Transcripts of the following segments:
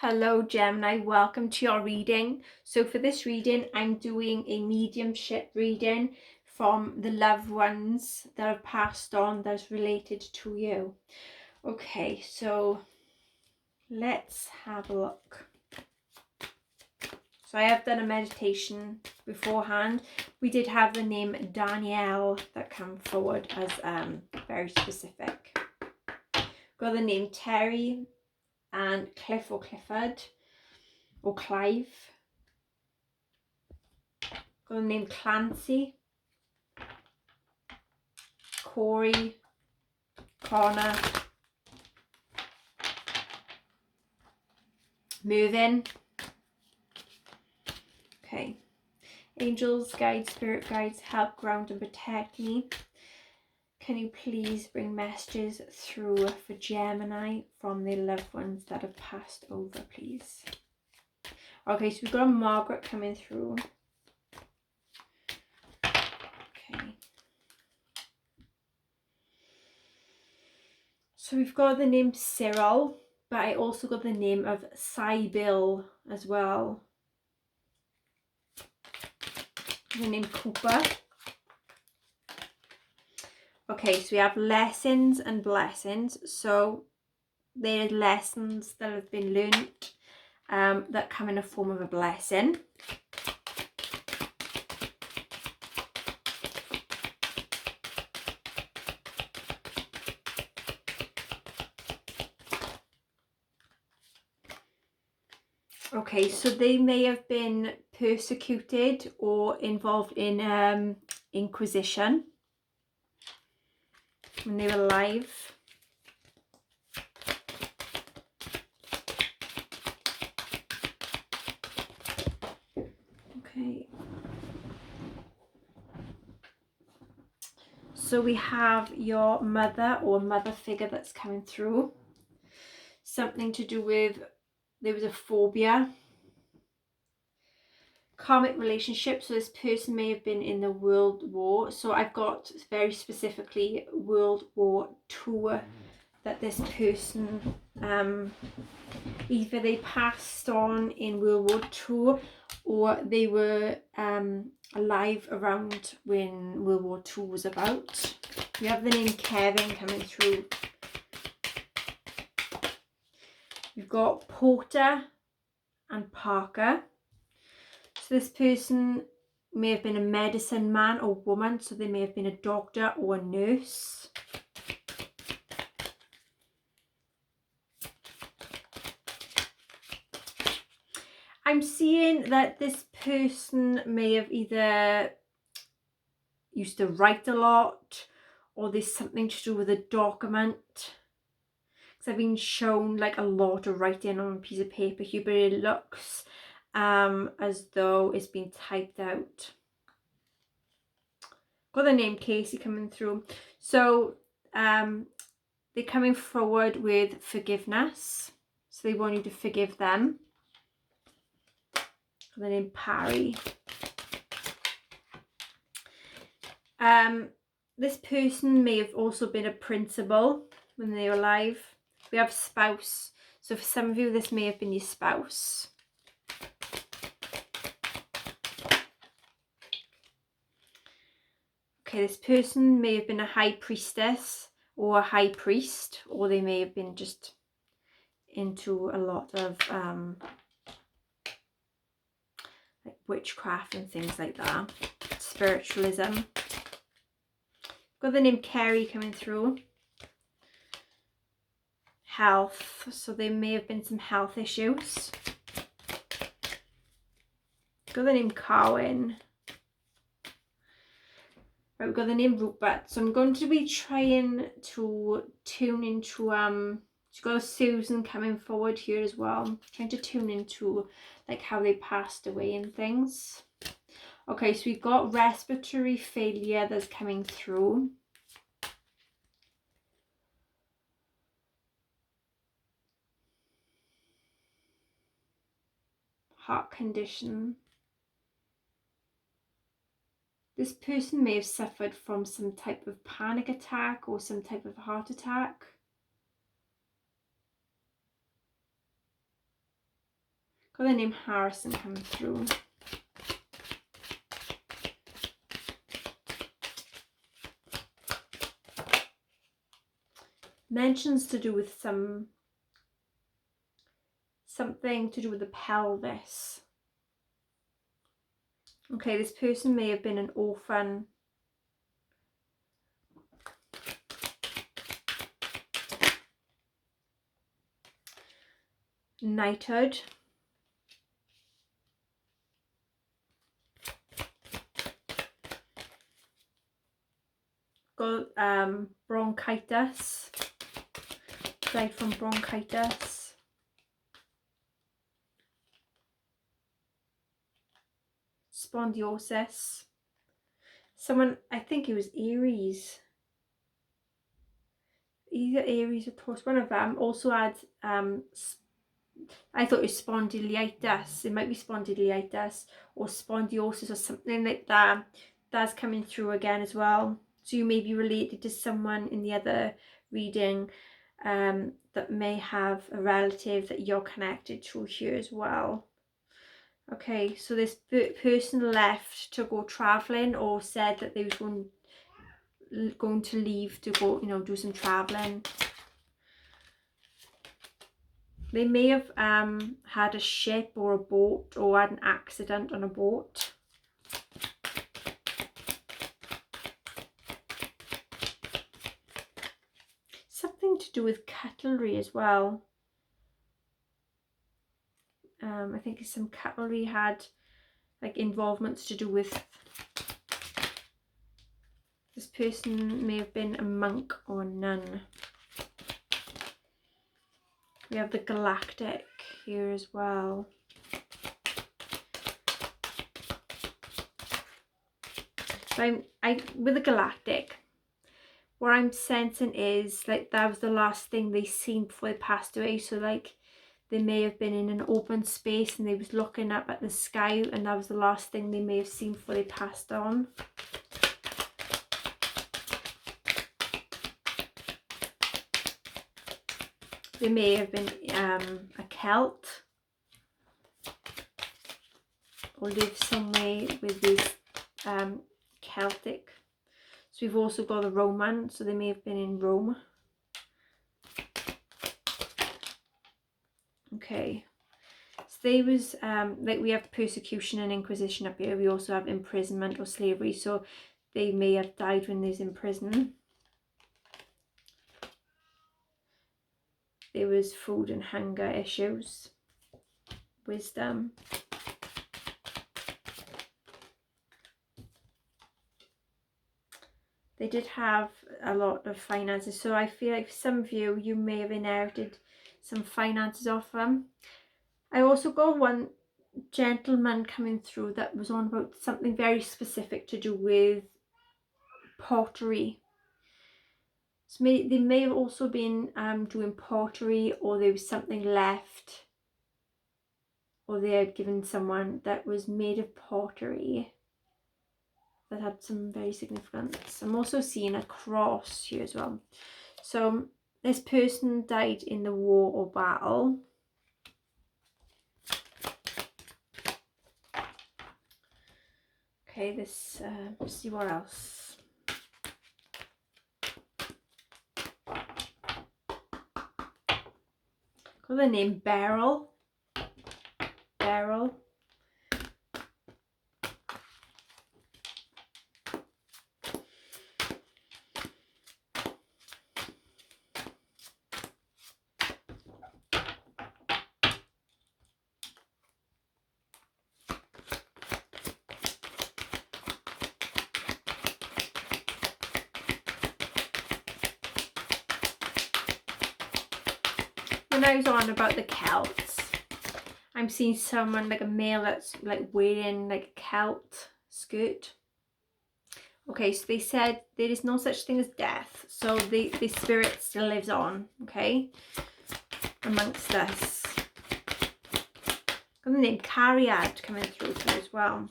Hello Gemini, welcome to your reading. So for this reading, I'm doing a mediumship reading from the loved ones that have passed on that's related to you. Okay, so let's have a look. So I have done a meditation beforehand. We did have the name Danielle that came forward as very specific. Got the name Terry and Cliff or Clifford or Clive. Got the name Clancy, Corey, Connor, Moving. Okay. Angels, guides, spirit guides, help, ground and protect me. Can you please bring messages through for Gemini from their loved ones that have passed over, please? Okay, so we've got a Margaret coming through. Okay. So we've got the name Cyril, but I also got the name of Sybil as well. The name Cooper. Okay, so we have lessons and blessings. So there are lessons that have been learnt that come in a form of a blessing. Okay, so they may have been persecuted or involved in Inquisition when they were alive. Okay. So we have your mother or mother figure that's coming through. Something to do with, there was a phobia. Karmic relationship, so this person may have been in the World War. So I've got very specifically World War II that this person, either they passed on in World War II or they were alive around when World War II was about. We have the name Kevin coming through. We've got Porter and Parker. So this person may have been a medicine man or woman, so they may have been a doctor or a nurse. I'm seeing that this person may have either used to write a lot or there's something to do with a document. Because I've been shown like a lot of writing on a piece of paper here, but it looks as though it's been typed out. Got the name Casey coming through. So they're coming forward with forgiveness. So they want you to forgive them. Got the name Parry. This person may have also been a principal when they were alive. We have spouse. So for some of you, this may have been your spouse. Okay, this person may have been a high priestess or a high priest, or they may have been just into a lot of like witchcraft and things like that. Spiritualism. Got the name Carrie coming through. Health, so there may have been some health issues. Got the name Carwin. Right, we've got the name Rupert. So I'm going to be trying to tune into you've got a Susan coming forward here as well. I'm trying to tune into like how they passed away and things. Okay, so we've got respiratory failure that's coming through. Heart condition. This person may have suffered from some type of panic attack or some type of heart attack. Got the name Harrison coming through. Mentions to do with something to do with the pelvis. Okay, this person may have been an orphan. Knighthood. Got bronchitis. Died from bronchitis. Spondylosis. Someone, I think it was Aries. Either Aries or Taurus, one of them also had I thought it was spondylitis. It might be spondylitis or spondylosis or something like that. That's coming through again as well. So you may be related to someone in the other reading that may have a relative that you're connected to here as well. Okay, so this person left to go traveling, or said that they was going to leave to go, you know, do some traveling. They may have had a ship or a boat, or had an accident on a boat. Something to do with cutlery as well. I think some cutlery had like involvements to do with. This person may have been a monk or a nun. We have the galactic here as well. So with the galactic, what I'm sensing is like that was the last thing they seen before they passed away. So like they may have been in an open space and they was looking up at the sky, and that was the last thing they may have seen before they passed on. They may have been a Celt, or lived somewhere with this Celtic. So we've also got the Roman, so they may have been in Rome. Okay, so they was like we have persecution and inquisition up here. We also have imprisonment or slavery, so they may have died when they was in prison. There was food and hunger issues. Wisdom. They did have a lot of finances, so I feel like for some of you, you may have inherited some finances off them. I also got one gentleman coming through that was on about something very specific to do with pottery. So they may have also been doing pottery, or there was something left, or they had given someone that was made of pottery that had some very significance. I'm also seeing a cross here as well. So this person died in the war or battle. Okay, let's see what else. Got the name Beryl. Beryl. When I was on about the Celts, I'm seeing someone like a male that's like wearing like a Celt skirt. Okay, so they said there is no such thing as death, so the spirit still lives on, okay, amongst us. Got the name Cariad coming through here as well.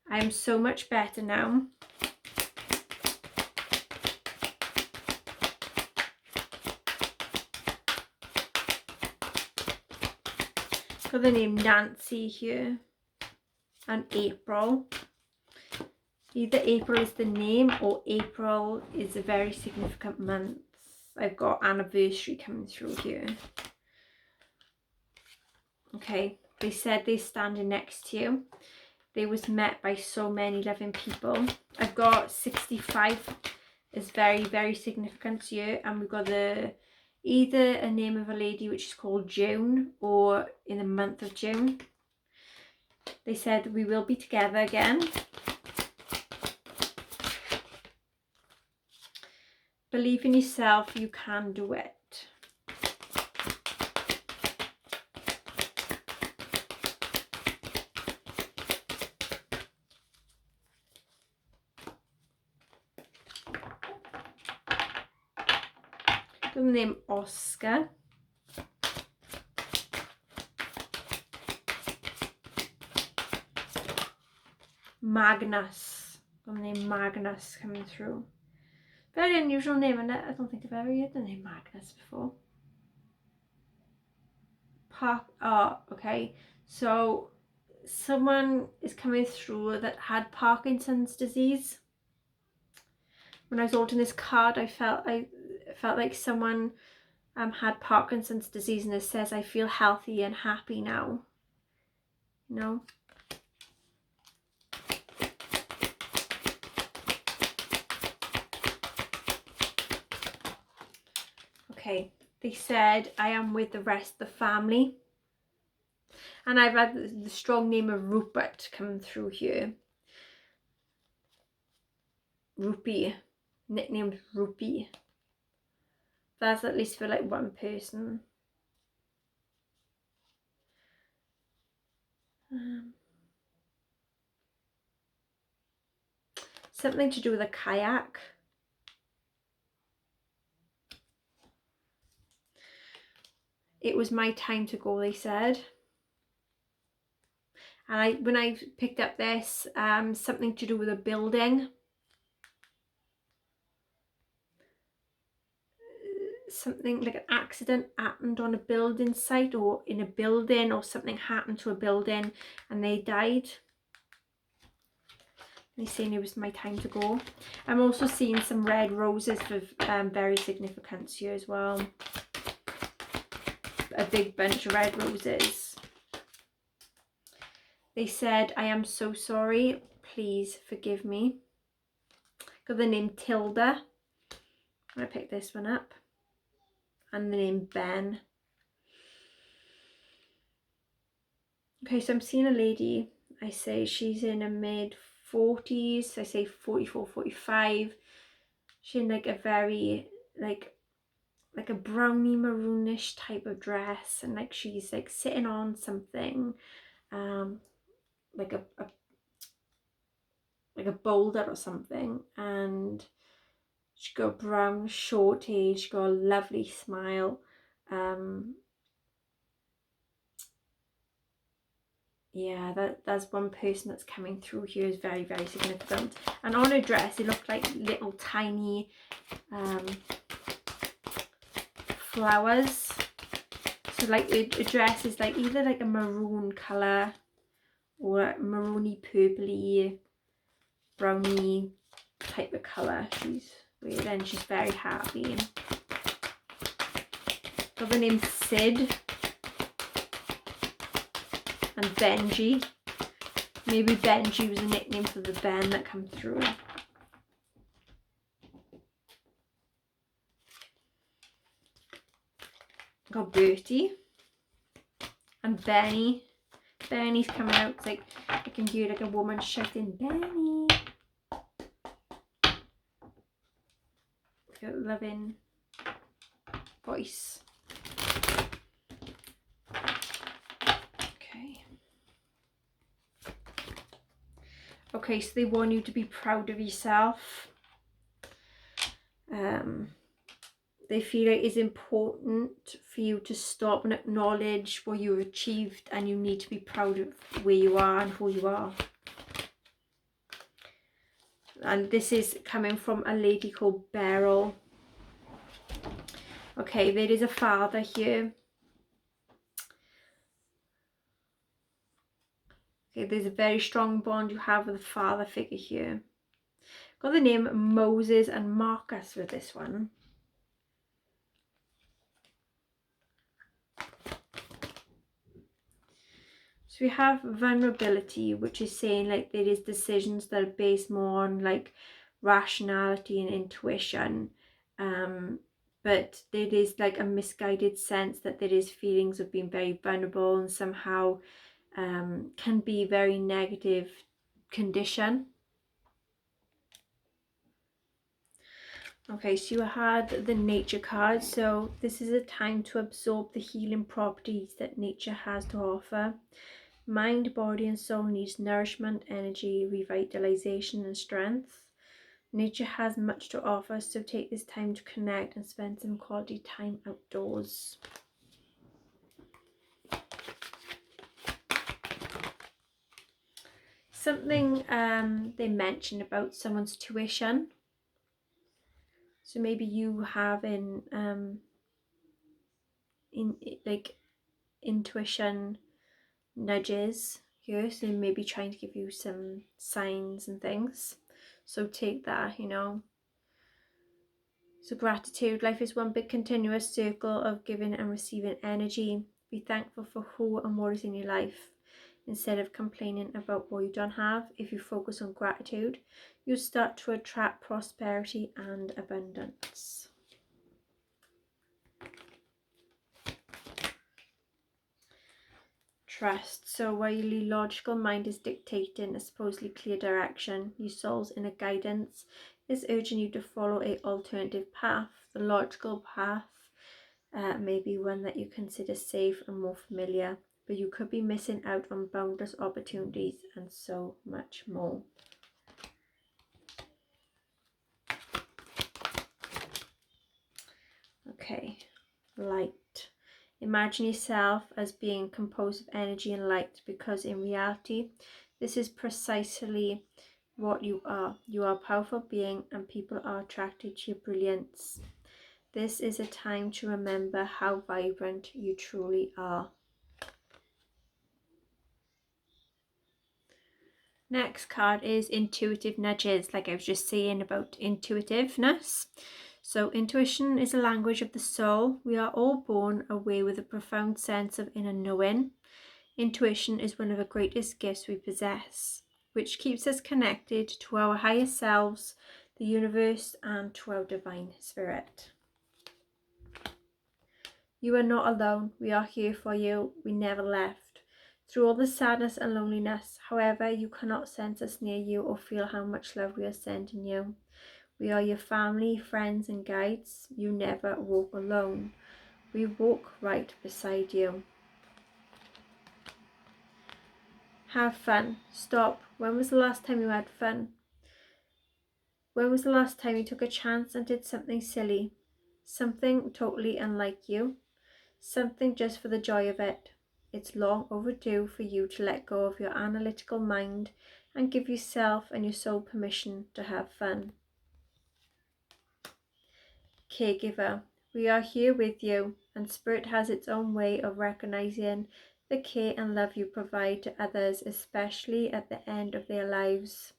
I am so much better now. Got the name Nancy here and April. Either April is the name or April is a very significant month. I've got anniversary coming through here. Okay, they said they're standing next to you. They was met by so many loving people. I've got 65 is very, very significant to you. And we've got either a name of a lady which is called June or in the month of June. They said we will be together again. Believe in yourself, you can do it. The name Oscar. Magnus. The name Magnus coming through. Very unusual name, and I don't think I've ever heard the name Magnus before. Okay. So someone is coming through that had Parkinson's disease. When I was holding this card, I felt like someone had Parkinson's disease, and it says I feel healthy and happy now. You know? Okay, they said I am with the rest of the family. And I've had the strong name of Rupert come through here. Rupee, nicknamed Rupee. That's at least for like one person. Something to do with a kayak. It was my time to go, they said. And when I picked up this, something to do with a building. Something like an accident happened on a building site or in a building, or something happened to a building and they died. They're saying it was my time to go. I'm also seeing some red roses for very significance here as well. A big bunch of red roses. They said, I am so sorry. Please forgive me. Got the name Tilda. I'm going to pick this one up. And the name Ben. Okay, so I'm seeing a lady. I say she's in her mid-40s. I say 44, 45. She's in like a very, like a browny maroonish type of dress. And like she's like sitting on something. Like a boulder or something. And she's got brown short hair. She's got a lovely smile. Yeah, that's one person that's coming through here is very, very significant. And on her dress, it looked like little tiny flowers. So like the dress is like either like a maroon colour or a maroony purpley browny type of colour she's wearing. She's very happy. Got the name Sid and Benji. Maybe Benji was a nickname for the Ben that come through. Got Bertie and Benny. Benny's coming out. It's like I can hear like a woman shouting, Benny. Got loving voice. Okay, so they want you to be proud of yourself. They feel it is important for you to stop and acknowledge what you've achieved, and you need to be proud of where you are and who you are. And this is coming from a lady called Beryl. Okay, there is a father here. Okay, there's a very strong bond you have with a father figure here. Got the name Moses and Marcus with this one. So we have vulnerability, which is saying like there is decisions that are based more on like rationality and intuition, but there is like a misguided sense that there is feelings of being very vulnerable and somehow can be very negative condition. Okay, so you had the nature card. So this is a time to absorb the healing properties that nature has to offer. Mind, body and soul needs nourishment, energy, revitalization and strength. Nature has much to offer, so take this time to connect and spend some quality time outdoors. Something they mentioned about someone's tuition. So maybe you have in like intuition nudges here, so maybe trying to give you some signs and things. So take that, you know. So gratitude, life is one big continuous circle of giving and receiving energy. Be thankful for who and what is in your life. Instead of complaining about what you don't have, if you focus on gratitude, you start to attract prosperity and abundance. Trust. So while your logical mind is dictating a supposedly clear direction, your soul's inner guidance is urging you to follow an alternative path. The logical path may be one that you consider safe and more familiar, but you could be missing out on boundless opportunities and so much more. Okay, light. Imagine yourself as being composed of energy and light, because in reality, this is precisely what you are. You are a powerful being and people are attracted to your brilliance. This is a time to remember how vibrant you truly are. Next card is intuitive nudges, like I was just saying about intuitiveness. So intuition is a language of the soul. We are all born away with a profound sense of inner knowing. Intuition is one of the greatest gifts we possess, which keeps us connected to our higher selves, the universe, and to our divine spirit. You are not alone. We are here for you. We never left. Through all the sadness and loneliness, however, you cannot sense us near you or feel how much love we are sending you. We are your family, friends, and guides. You never walk alone. We walk right beside you. Have fun. Stop. When was the last time you had fun? When was the last time you took a chance and did something silly? Something totally unlike you? Something just for the joy of it? It's long overdue for you to let go of your analytical mind and give yourself and your soul permission to have fun. Caregiver. We are here with you, and Spirit has its own way of recognizing the care and love you provide to others, especially at the end of their lives.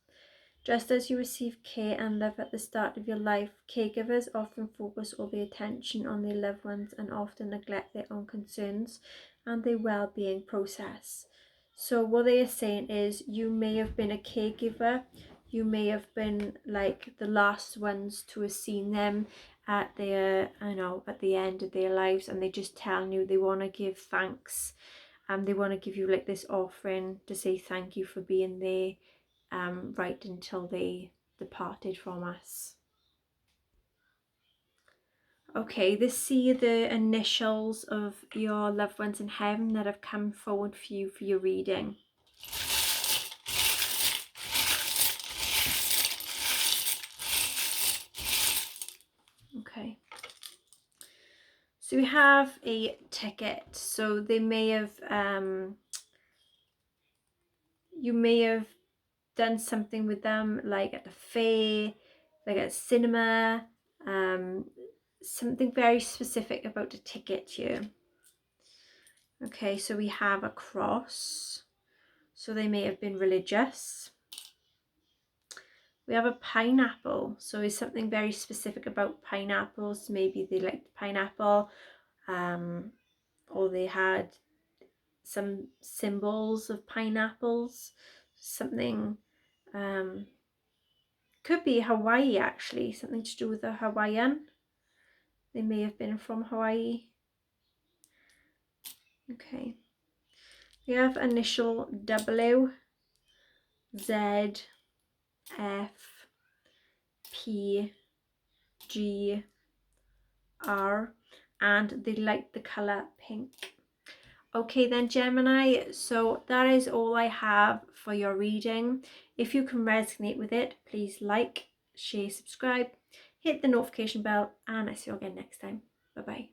Just as you receive care and love at the start of your life, caregivers often focus all their attention on their loved ones and often neglect their own concerns and their well-being process. So what they are saying is, you may have been a caregiver, you may have been like the last ones to have seen them at their, at the end of their lives, and they're just telling you they want to give thanks, and they want to give you like this offering to say thank you for being there right until they departed from us. Okay, this see the initials of your loved ones in heaven that have come forward for you for your reading. Okay. So we have a ticket. So they may have, you may have done something with them, like at the fair, like at cinema, something very specific about the ticket here. Okay, so we have a cross. so they may have been religious. We have a pineapple, so is something very specific about pineapples. Maybe they liked pineapple, or they had some symbols of pineapples. Something, could be Hawaii actually, something to do with the Hawaiian. They may have been from Hawaii. Okay. We have initial W, Z, F, P, G, R, and they like the colour pink. Okay then, Gemini, so that is all I have for your reading. If you can resonate with it, please like, share, subscribe, hit the notification bell, and I see you again next time. Bye bye.